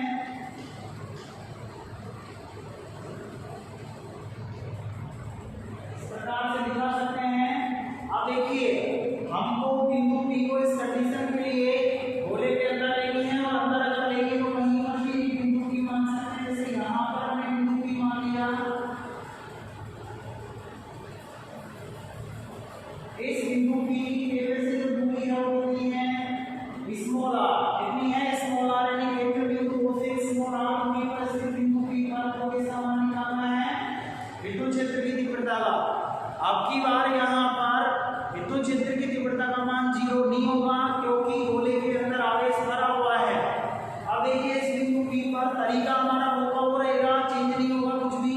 Speaker 1: इस प्रकार से दिखा सकते हैं। अब देखिए हमको बिंदु P को इस कंडीशन के लिए गोले के अंदर लेनी है, और अंदर अगर लेंगे तो कहीं पर भी बिंदु P मान सकते हैं। जैसे यहाँ पर हमने बिंदु P मान लिया, इस बिंदु P की केंद्र से जो दूरी है वो कितनी है, स्मॉल r। कितनी है, स्मॉल r, यानी केंद्र बिंदु से स्मॉल r दूरी पर स्थित बिंदु P पर तो इसका मान निकालना है विद्युत क्षेत्र की तीव्रता का। अब की बार यहाँ पर विद्युत क्षेत्र की तीव्रता का मान 0 नहीं होगा क्योंकि गोले के अंदर आवेश भरा हुआ है। अब देखिए इस बिंदु P पर तरीका हमारा वो रहेगा, चेंज नहीं होगा कुछ भी।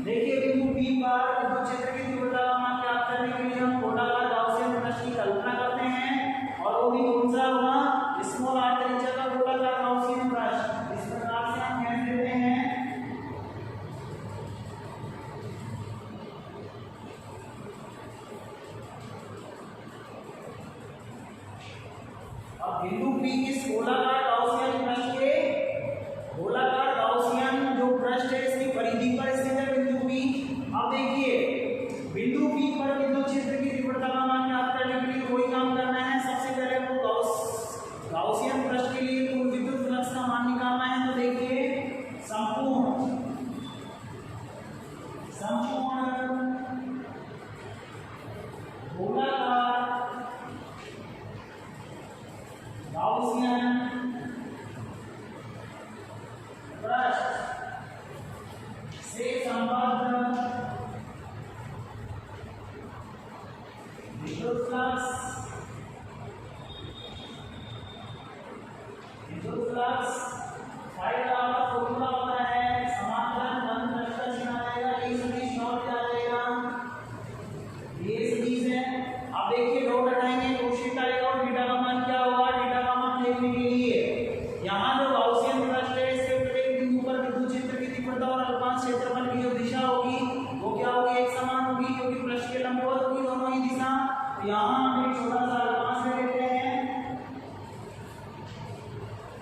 Speaker 1: देखिए बिंदु P पर विद्युत क्षेत्र की तीव्रता का मान ज्ञात करने के लिए हम गोलाकार गाउसियन पृष्ठ की कल्पना करते हैं, और वो भी कौन सा होगा, स्मॉल r त्रिज्या का गोलाकार गाउसियन पृष्ठ। इस प्रकार से हम कह देते हैं। अब बिंदु P इस गोलाकार गाउसियन पृष्ठ के, गोलाकार गाउसियन जो पृष्ठ है इसकी परिधि पर स्थित है बिंदु P। अब देखिए बिंदु P पर विद्युत क्षेत्र की तीव्रता का मान ज्ञात करने के लिए कोई काम करना है। सबसे पहले हमको गाउसियन पृष्ठ के लिए कुल विद्युत फ्लक्स का मान निकालना है। तो देखिए संपूर्ण गोलाकार पृष्ठ से संबद्ध विद्युत फ्लक्स फाई का फॉर्मूला होता है समाकलन बंद पृष्ठ का चिन्ह आएगा, ये सदिश डॉट क्या आएगा, ये सदिश है। अब देखिए डॉट हटाएंगे कोशिश करेगा और बीटा का मान क्या होगा, बीटा का मान देखने के लिए यहाँ जो गाउसियन पृष्ठ है इसके प्रत्येक बिंदु पर विद्युत क्षेत्र की तीव्रता और अल्पकांश क्षेत्रफल की जो दिशा होगी वो क्या होगी, एक समान होगी, क्योंकि पृष्ठ के लंबवत होगी दोनों ही दिशा। यहाँ हम एक छोटा सा अल्पकांश ले लेते हैं,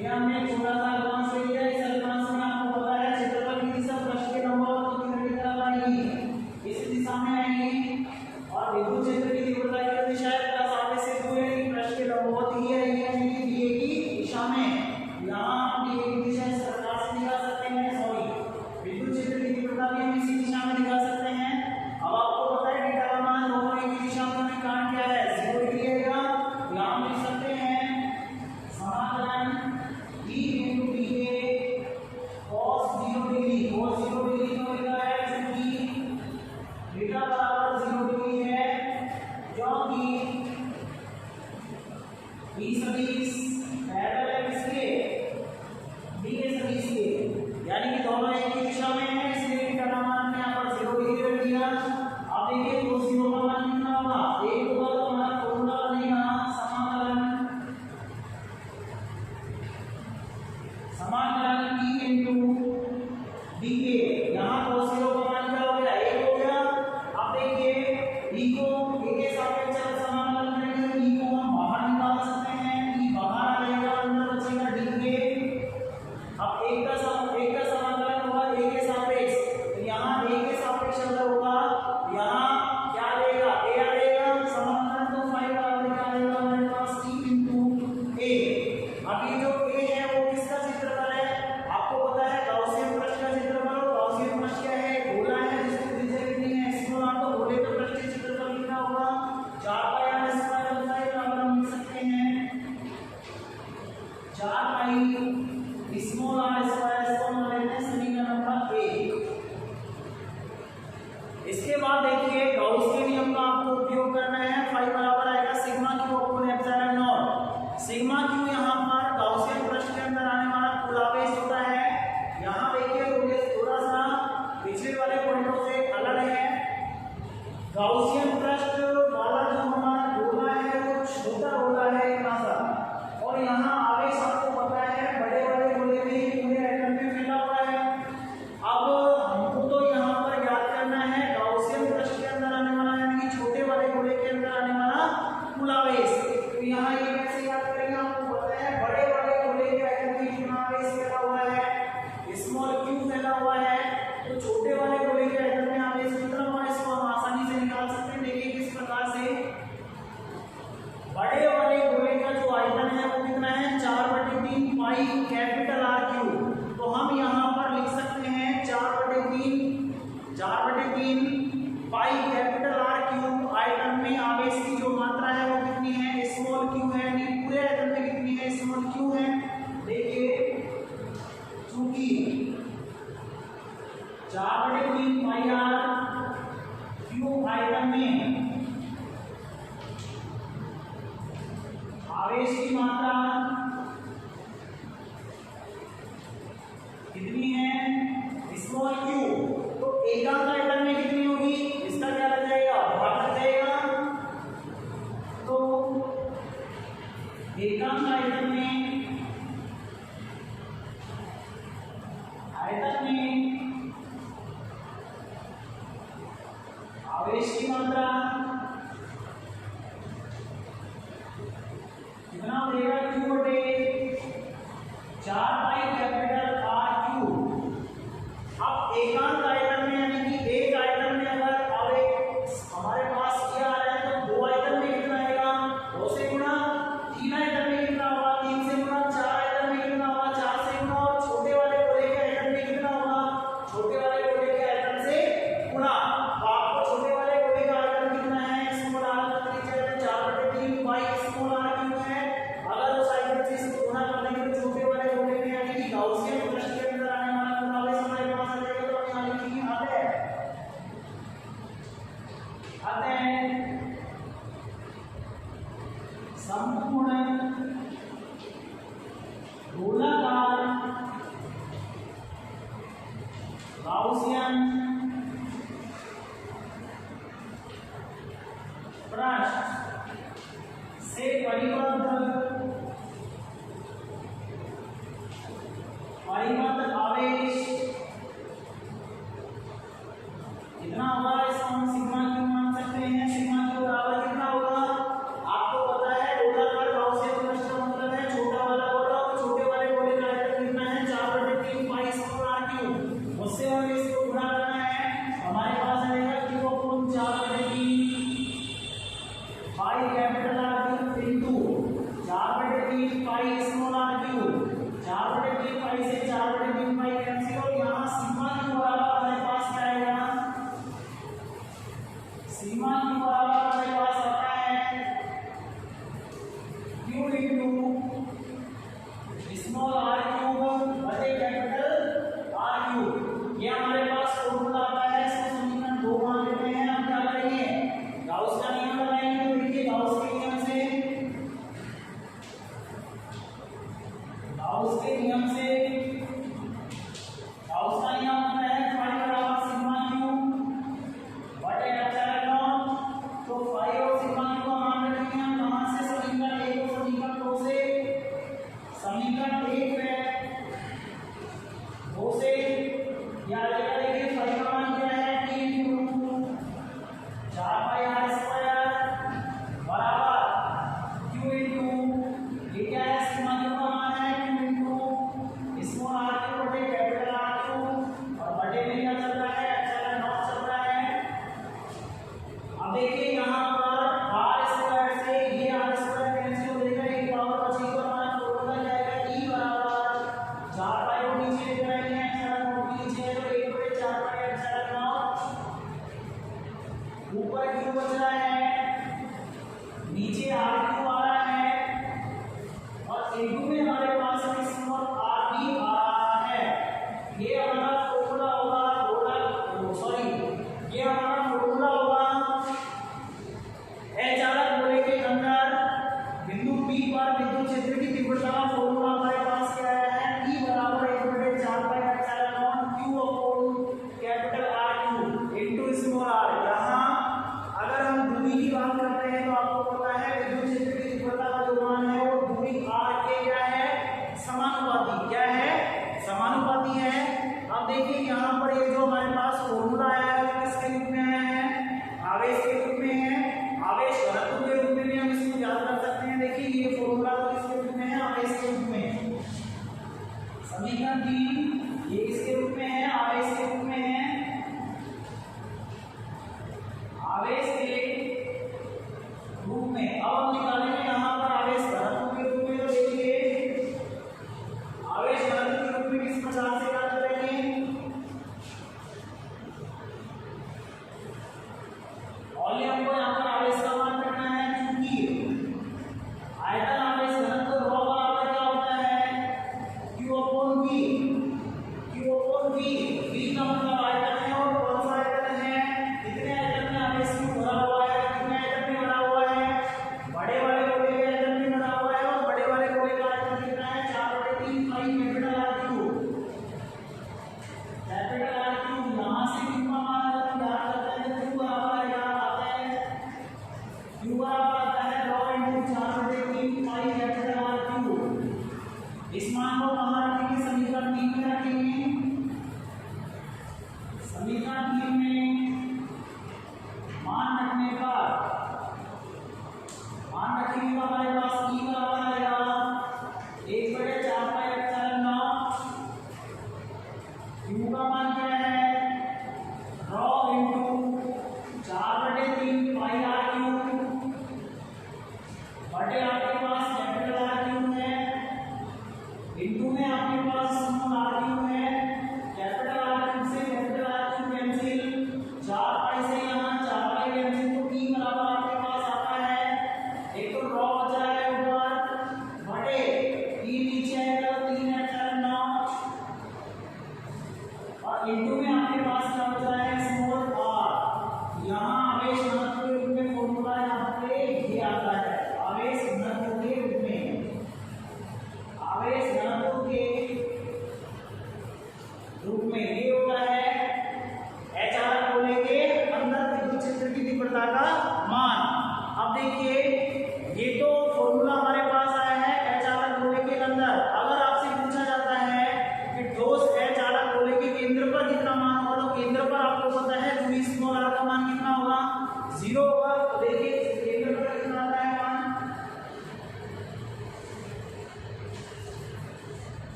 Speaker 1: ये हमने एक छोटा सा अल्पकांश ले लिया। इस अल्पकांश में आपको पता है क्षेत्रफल की दिशा पृष्ठ के लंबवत होती है, तरफ आएगी, इस दिशा में आएगी, और विद्युत क्षेत्र की तीव्रता की दिशा है प्लस आगे से दूर है, पृष्ठ के लंबवत ही आएगी, यानी कि दिए की दिशा में। यहाँ हम दिए की दिशा इस प्रकार से दिखा सकते हैं, सॉरी विद्युत क्षेत्र की तीव्रता भी हम इसी दिशा में दिखा सकते हैं। अब आपको पता है बीटा का मान दोनों एक ही दिशा में काट क्या है, 0 डिग्री आएगा। यहाँ हम लिख सकते हैं समाकलन E into dA cos 0 degree, cos 0 degree क्यों लिखा है, क्योंकि बीटा बराबर 0 डिग्री है, क्योंकि B सदिश पैरेलल है किसके, DA सदिश के, यानी कि दोनों एक ही दिशा में है, इसलिए बीटा का मान में यहाँ पर 0 डिग्री रख दिया। अब देखिए cos 0 का मान कितना होगा, 1 होगा, तो हमारा फॉर्मूला बनेगा समाकलन E into dA। यहाँ cos 0 का मान क्या हो गया, 1 हो गया। अब देखिए E को A के सापेक्ष अगर समाकलन करेंगे तो E को हम बाहर निकाल सकते हैं, E बाहर आ जाएगा, अंदर बचेगा dA। अब एक का समाकलन होगा A के सापेक्ष, तो यहाँ A के सापेक्ष अगर होगा यहाँ क्या आएगा, A आ जाएगा, समाकलन तो फाई बराबर क्या आएगा हमारे पास E into A। अब ये जो A है वो किसका क्षेत्रफल है, आपको पता है गाउसियन पृष्ठ का क्षेत्रफल, और गाउसियन पृष्ठ क्या है, गोला है जिसकी त्रिज्या कितनी है, स्मॉल r, तो गोले का पृष्ठ क्षेत्रफल कितना होगा, 4 पाई r स्क्वायर होता है। बराबर हम लिख सकते हैं 4 पाई स्मॉल r स्क्वायर, इसको हम लेते हैं समीकरण नंबर 1। इसके बाद देखिए गाउस के नियम का आपको उपयोग करना है, फाई बराबर आएगा sigma Q upon epsilon not. Sigma Q यहाँ पर गाउसियन पृष्ठ के अंदर आने वाला कुल आवेश होता है। यहाँ देखिए थोड़ा सा पिछले वाले पॉइंटों से अलग है, गाउसियन पृष्ठ वाला जो हमारा गोला है वो छोटा गोला है इतना सा, और यहाँ आवेश आपको पता है बड़े वाले गोले में ही पूरे एटम में फैला हुआ है। अब हमको तो यहाँ पर याद करना है गाउसियन पृष्ठ के अंदर आने वाला, यानी कि छोटे वाले गोले के अंदर आने वाला कुल आवेश। तो यहाँ ये कैसे याद करेंगे, आपको पता है बड़े वाले गोले के एटम में कितना आवेश फैला हुआ है, स्मॉल क्यू फैला हुआ है, तो छोटे वाले गोले के एटम में आवेश कितना हुआ है, इसको हम आसानी से निकाल सकते हैं। देखिए किस प्रकार से, बड़े वाले गोले का जो आयतन है वो कितना है, 4/3 पाई कैपिटल R क्यूब। तो हम यहाँ पर लिख सकते हैं 4/3 पाई कैपिटल R क्यूब। आयतन में आवेश की जो मात्रा है वो कितनी है, स्मॉल क्यू है, यानी पूरे आयतन में कितनी है, स्मॉल क्यू है। देखिए चूंकि 4/3 पाई R क्यूब आयतन में आवेश की मात्रा कितनी है, स्मॉल क्यू, तो एकांक आयतन में कितनी होगी, इसका क्या लग जाएगा, भाग लग जाएगा। तो एकांक आयतन में आवेश की मात्रा कितना हो जाएगा, Q/4 पाई कैपिटल R क्यूब। अब एकांक आयतन में, यानी कि एक आयतन में अगर आवेश हमारे पास क्या आ रहा है, तो 2 आयतन में कितना आएगा, 2 से गुणा, 3 आयतन में कितना होगा, 3 से गुणा, 4 आयतन में कितना होगा, 4 से गुणा, और छोटे वाले गोले के आयतन में कितना होगा, छोटे वाले गोले के आयतन से गुणा। तो आपको छोटे वाले गोले का आयतन गाउसियन पृष्ठ से परिबद्ध आवेश कितना होगा, इसको हम सिग्मा क्यू मान सकते हैं। सिग्मा क्यू बराबर कितना होगा, आपको पता है रोलर पर गाउसियन पृष्ठ का मतलब है छोटा वाला गोला, और छोटे वाले गोले का आयतन कितना है 4/3 पाई स्क्वायर r क्यूब। उससे हमें इसको गुणा करना है, हमारे पास आएगा q upon 4/3 pi capital R cube into 4/3 pi small r cube. 4/3 पाई से 4/3 पाई कैंसिल, और यहाँ सिग्मा क्यू बराबर हमारे पास क्या आएगा, सिग्मा क्यू बराबर हमारे पास आता है q into small r cube बटे कैपिटल R क्यूब। ये हमारे पास फॉर्मूला आता है, इसको समीकरण 2 मान लेते हैं। हम क्या करेंगे, गाउस का नियम लगाएंगे। तो देखिए गाउस के नियम से गाउस का नियम होता है फाई बराबर सिग्मा क्यू बटे एप्सिलॉन नॉट। तो फाई और सिग्मा क्यू को मान रखेंगे हम कहां से, समीकरण 1 और समीकरण 2 से। समीकरण 1 है 2 से या देखिए फाई का मान क्या है t इनटू 4 पाई r स्क्वायर बराबर q इनटू ये क्या है, सिग्मा क्यू का मान है q into small r cube बटे कैपिटल R क्यूब, और बटे में क्या चल रहा है, एप्सिलॉन नॉट चल रहा है। अब देखिए यहाँ पर r स्क्वायर से ये r स्क्वायर कैंसिल हो जाएगा, एक पावर बचेगी, तो हमारा फॉर्मूला क्या आएगा, e बराबर 4 पाई को नीचे ले जाएंगे, एप्सिलॉन नॉट नीचे है तो 1/4 पाई एप्सिलॉन नॉट, ऊपर q बच रहा है, नीचे r क्यूब आ रहा है, और इनटू में हमारे पास स्मॉल r भी आ रहा है। ये हमारा फॉर्मूला होगा ये हमारा फॉर्मूला होगा अचालक गोले के अंदर बिंदु P पर विद्युत क्षेत्र की तीव्रता का फॉर्मूला हमारे पास क्या है, E बराबर 1/4 pi epsilon not q upon capital R cube into small r। यहाँ अगर हम दूरी की बात करते हैं तो आपको पता है विद्युत क्षेत्र की तीव्रता का जो मान है वो दूरी r के क्या है, समानुपाती। क्या है, समानुपाती है। अब देखिए यहाँ पर ये जो हमारे पास फॉर्मूला आया है किसके रूप में आया है, आवेश के रूप में है, आवेश घनत्व के रूप में भी हम इसको याद कर सकते हैं। देखिए ये फॉर्मूला तो किसके रूप में है, आवेश के रूप में। समीकरण 3 ये किसके रूप में है, आवेश के रूप में है, आवेश के रूप में। अब हम निकालेंगे यहाँ पर आवेश घनत्व के रूप में। तो देखिए आवेश घनत्व के रूप में किस प्रकार से याद करेंगे, और हमको यहाँ पर आवेश का मान करना है, क्योंकि आयतन आवेश घनत्व ρ बराबर क्या होता है, q अपॉन v। v का मतलब आयतन है, और कौन सा आयतन है, कितने आयतन में आवेश क्यों भरा हुआ है, कितने आयतन में भरा हुआ है, बड़े वाले गोले के आयतन में भरा हुआ है, और बड़े वाले गोले का आयतन कितना है 4/3 pi capital R cube. Capital R cube यहाँ से q का मान अगर हम याद करते हैं तो q बराबर आता है ρ into 4/3 pi capital R cube. इस मान को कहाँ रखेंगे, समीकरण 3 में रखेंगे। समीकरण 3 में मान रखने पर हमारे पास E बराबर आएगा 1/4 पाई एप्सिलॉन नॉट। Q का मान क्या है, ρ इनटू 4/3 पाई R क्यूब बटे आपके पास कैपिटल R क्यूब है, इनटू में आपके पास स्मॉल r क्यूब है। कैपिटल R क्यूब से कैपिटल R क्यूब कैंसिल, 4 पाई से यहाँ 4 पाई कैंसिल, तो T बराबर आपके पास आता है, एक तो रॉ बचा है ऊपर बटे T नीचे आएगा 3 एप्सिलॉन नॉट, और इनटू में आपके पास क्या बचा है, स्मॉल r। यहाँ आवेश घनत्व के रूप में फॉर्मूला यहाँ पे ये आता है, आवेश घनत्व के रूप में, आवेश घनत्व के रूप में ये होता है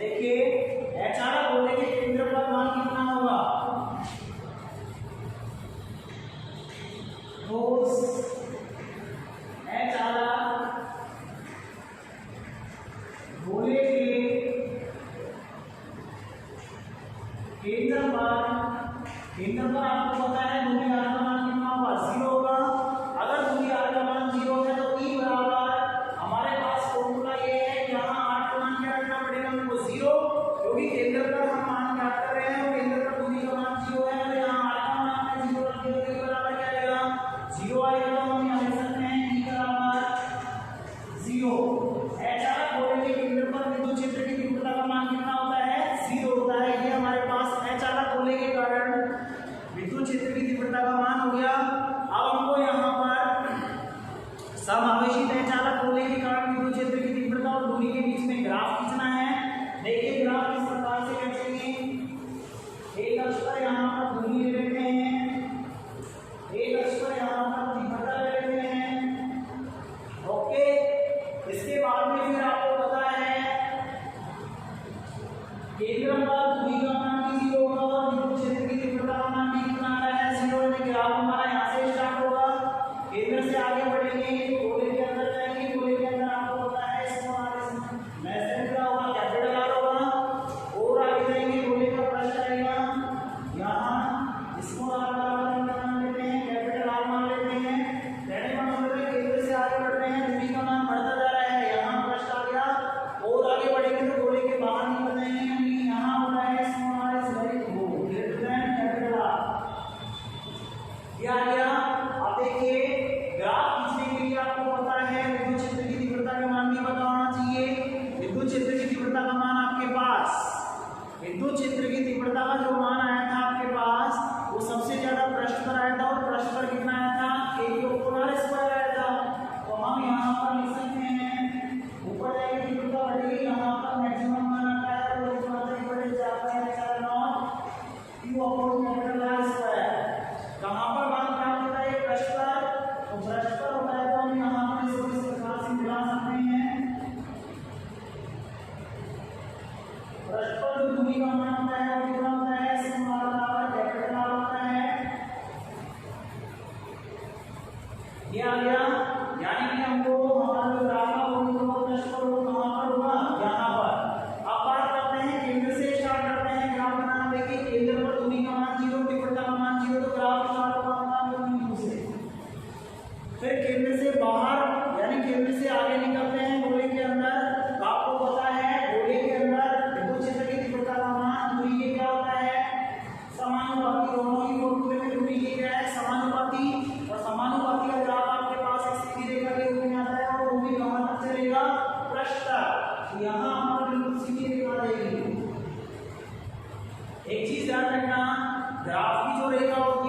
Speaker 1: देखिए H गोले के केंद्र पर मान कितना होगा, ठोस H गोले के केंद्र पर आपको पता है दूरी r का मान कितना होगा, 0 होगा। अगर दूरी r का मान 0 है तो E बराबर, हमारे पास फॉर्मूला ये है कि यहाँ r का मान क्या रखना पड़ेगा हमको 0, क्योंकि केंद्र पर हम मान ज्ञात कर रहे हैं और केंद्र पर दूरी का मान 0 है, और यहाँ r का मान है 0 रख दिया तो E बराबर क्या आएगा, 0 आएगा। तो हम यहाँ लिख सकते हैं E बराबर 0। H गोले के केंद्र पर विद्युत क्षेत्र की तीव्रता का मान कितना होता है, 0 होता है। ये हमारे पास H गोले के कारण विद्युत क्षेत्र की तीव्रता का मान हो गया। अब हमको यहाँ पर समावेशित H गोले के कारण विद्युत क्षेत्र की तीव्रता और दूरी के बीच में ग्राफ खींचना है। देखिए ग्राफ इस प्रकार से खींचेंगे, एक अक्ष पर यहाँ पर दूरी ले लेते हैं, एक अक्ष पर यहाँ पर तीव्रता ले लेते हैं। ओके, इसके बाद में फिर आपको पता है केंद्र पर दूरी का मान भी 0 होगा और विद्युत क्षेत्र की तीव्रता का मान भी कितना आ रहा है, 0 है। ग्राफ हमारा यहाँ से स्टार्ट होगा, केंद्र से आगे बढ़ेंगे तो गोले के अंदर जाएंगे, गोले के अंदर आपको पता है मैसेज क्या होगा, कैपिटल R होगा, और आगे जाएंगे गोले का पृष्ठ रहेगा, यहाँ इसको R बराबर मान लेते हैं, कैपिटल R मान लेते हैं। कहने का मतलब है केंद्र से आगे बढ़ रहे हैं, दूरी का मान बढ़ता जा रहा है, यहाँ पृष्ठ आ गया, और आगे बढ़ेंगे तो गोले के बाहर निकल जाएंगे। यहाँ होता है small r is very greater than capital R। क्या गया, अब देखिए ग्राफ खींचने के लिए आपको पता है विद्युत क्षेत्र की तीव्रता का मान भी पता होना चाहिए। विद्युत क्षेत्र की तीव्रता का मान आपके पास, विद्युत क्षेत्र की तीव्रता का जो मान आया था आपके पास वो सबसे ज्यादा पृष्ठ पर आया था, और पृष्ठ पर कितना आया था, a² आया था। तो हम यहाँ पर लिख सकते हैं, ऊपर जाएगी तीव्रता बढ़ेगी, यहाँ पर मैक्सिमम मान आता है तो इस बात से बढ़ जाता है कहाँ पर मान प्राप्त होता है, पृष्ठ पर, तो पृष्ठ पर होता है। तो हम यहाँ पर इसको इस प्रकार से मिला सकते हैं, पृष्ठ पर जो दूरी का मान होता है वो कितना होता है, स्मॉल r बराबर कैपिटल R होता है। ये आ गया, यानी कि हमको हमारा जो ग्राफ का वो पृष्ठ पर वो कहाँ पर होगा, यहाँ पर। अब बात करते हैं केंद्र से स्टार्ट करते हैं ग्राफ बनाना। देखिए केंद्र पर दूरी का मान 0, तीव्रता का मान 0, तो ग्राफ स्टार्ट होगा हमारा बिंदु से। फिर केंद्र से बाहर यानी केंद्र से आगे निकलते हैं गोले के अंदर, तो आपको पता है गोले के अंदर विद्युत क्षेत्र की तीव्रता का मान दूरी के क्या होता है, समानुपाती। दोनों ही फॉर्मूले में दूरी के क्या है, समानुपाती। और समानुपाती का ग्राफ आपके पास एक सीधी रेखा के रूप में आता है, और वो भी कहां तक चलेगा, पृष्ठ तक। यहाँ हमारा बिल्कुल सीधी रेखा रहेगी। एक चीज ध्यान रखना, ग्राफ की जो रेखा होती